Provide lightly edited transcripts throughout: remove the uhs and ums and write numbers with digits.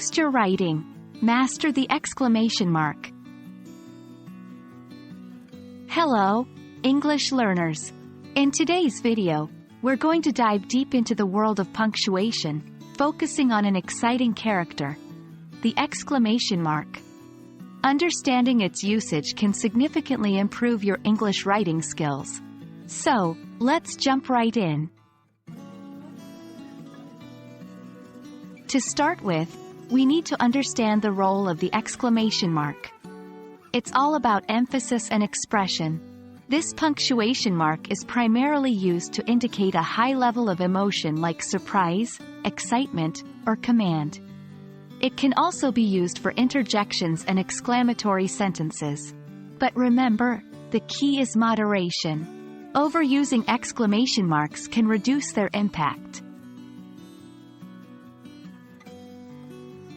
Boost your writing. Master the exclamation mark. Hello, English learners. In today's video, we're going to dive deep into the world of punctuation, focusing on an exciting character, the exclamation mark. Understanding its usage can significantly improve your English writing skills. So, let's jump right in. To start with, we need to understand the role of the exclamation mark. It's all about emphasis and expression. This punctuation mark is primarily used to indicate a high level of emotion like surprise, excitement, or command. It can also be used for interjections and exclamatory sentences. But remember, the key is moderation. Overusing exclamation marks can reduce their impact.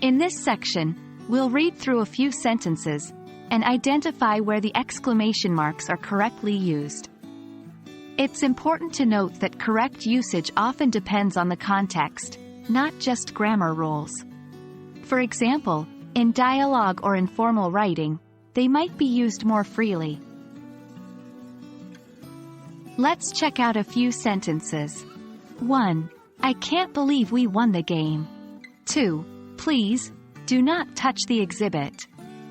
In this section, we'll read through a few sentences and identify where the exclamation marks are correctly used. It's important to note that correct usage often depends on the context, not just grammar rules. For example, in dialogue or informal writing, they might be used more freely. Let's check out a few sentences. 1. I can't believe we won the game. 2. Please, do not touch the exhibit.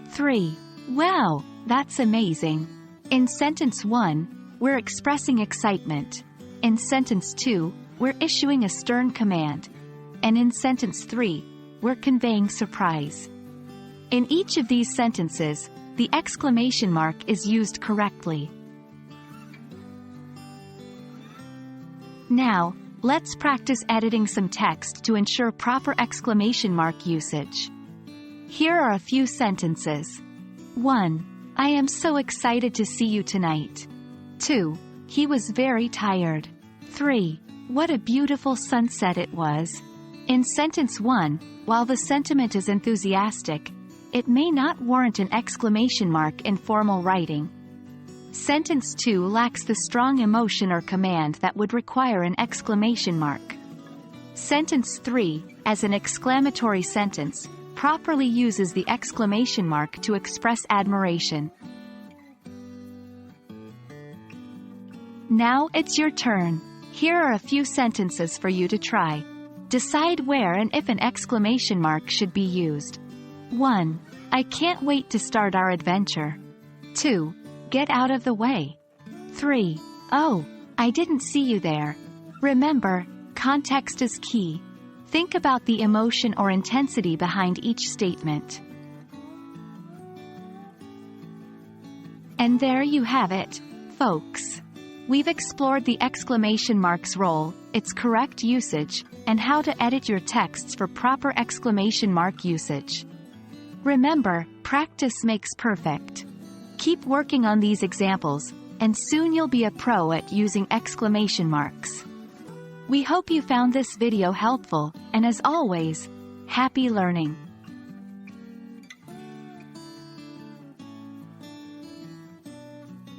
3. Wow, that's amazing. In sentence 1, we're expressing excitement. In sentence 2, we're issuing a stern command. And in sentence 3, we're conveying surprise. In each of these sentences, the exclamation mark is used correctly. Now, let's practice editing some text to ensure proper exclamation mark usage. Here are a few sentences. 1. I am so excited to see you tonight. 2. He was very tired. 3. What a beautiful sunset it was. In sentence 1, while the sentiment is enthusiastic, it may not warrant an exclamation mark in formal writing. Sentence 2 lacks the strong emotion or command that would require an exclamation mark. Sentence 3, as an exclamatory sentence, properly uses the exclamation mark to express admiration. Now it's your turn. Here are a few sentences for you to try. Decide where and if an exclamation mark should be used. 1. I can't wait to start our adventure. 2. Get out of the way. 3. Oh, I didn't see you there. Remember, context is key. Think about the emotion or intensity behind each statement. And there you have it, folks. We've explored the exclamation mark's role, its correct usage, and how to edit your texts for proper exclamation mark usage. Remember, practice makes perfect. Keep working on these examples, and soon you'll be a pro at using exclamation marks. We hope you found this video helpful, and as always, happy learning!